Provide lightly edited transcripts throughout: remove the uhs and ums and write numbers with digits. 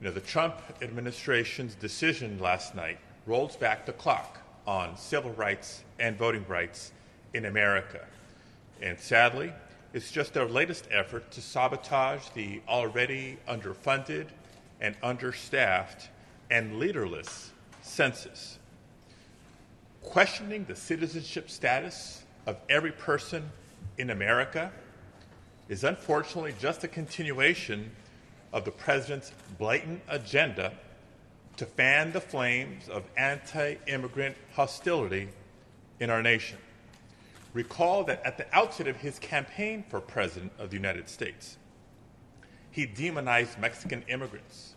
The Trump administration's decision last night rolls back the clock on civil rights and voting rights in America. And sadly, it's just their latest effort to sabotage the already underfunded and understaffed and leaderless census. Questioning the citizenship status of every person in America is unfortunately just a continuation of the president's blatant agenda to fan the flames of anti-immigrant hostility in our nation. Recall that at the outset of his campaign for President of the United States, he demonized Mexican immigrants,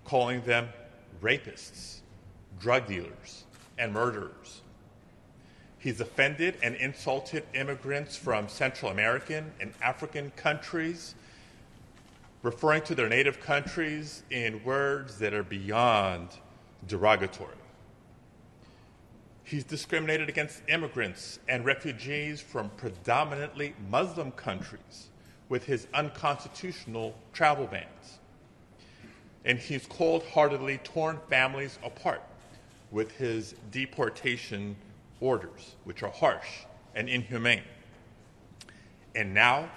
calling them rapists, drug dealers, and murderers. He's offended and insulted immigrants from Central American and African countries, referring to their native countries in words that are beyond derogatory. He's discriminated against immigrants and refugees from predominantly Muslim countries with his unconstitutional travel bans. And he's cold-heartedly torn families apart with his deportation orders, which are harsh and inhumane. And now,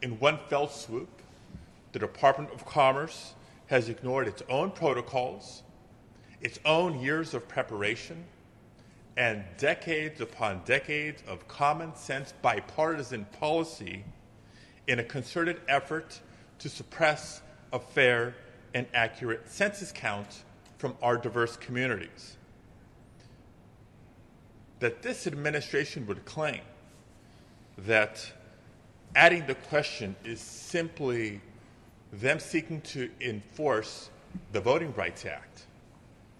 in one fell swoop, the Department of Commerce has ignored its own protocols, its own years of preparation, and decades upon decades of common sense bipartisan policy in a concerted effort to suppress a fair and accurate census count from our diverse communities. That this administration would claim that adding the question is simply them seeking to enforce the Voting Rights Act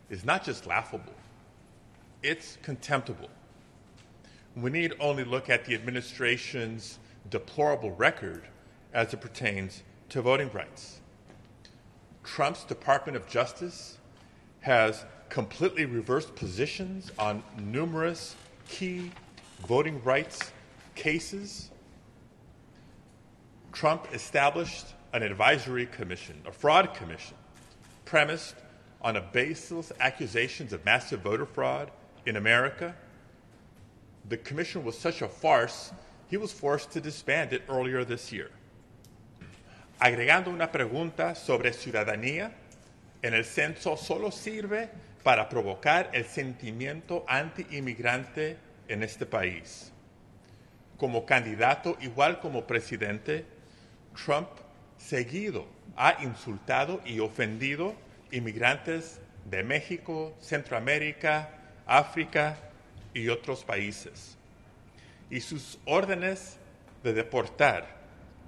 is not just laughable, it's contemptible. We need only look at the administration's deplorable record as it pertains to voting rights. Trump's Department of Justice has completely reversed positions on numerous key voting rights cases. Trump established an advisory commission, a fraud commission, premised on a baseless accusations of massive voter fraud in America. The commission was such a farce, he was forced to disband it earlier this year. Agregando una pregunta sobre ciudadanía, en el censo solo sirve para provocar el sentimiento anti-inmigrante en este país. Como candidato, igual como presidente, Trump seguido ha insultado y ofendido inmigrantes de México, Centroamérica, África y otros países. Y sus órdenes de deportar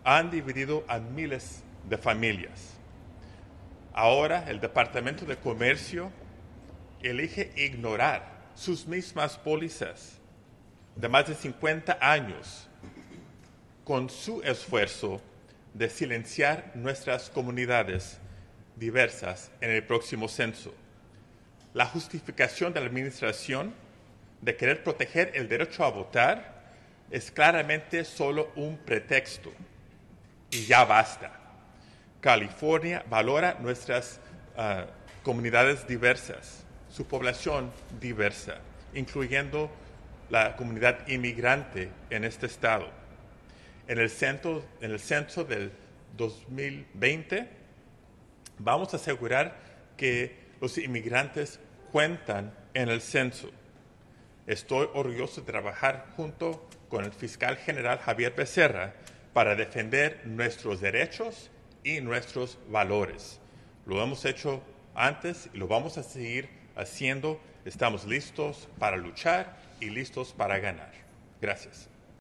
han dividido a miles de familias. Ahora el Departamento de Comercio elige ignorar sus mismas pólizas de más de 50 años con su esfuerzo de silenciar nuestras comunidades diversas en el próximo censo. La justificación de la administración de querer proteger el derecho a votar es claramente solo un pretexto. Y ya basta. California valora nuestras comunidades diversas, su población diversa, incluyendo la comunidad inmigrante en este estado. En el censo del 2020 vamos a asegurar que los inmigrantes cuentan en el censo. Estoy orgulloso de trabajar junto con el fiscal general Javier Becerra para defender nuestros derechos y nuestros valores. Lo hemos hecho antes y lo vamos a seguir haciendo. Estamos listos para luchar y listos para ganar. Gracias.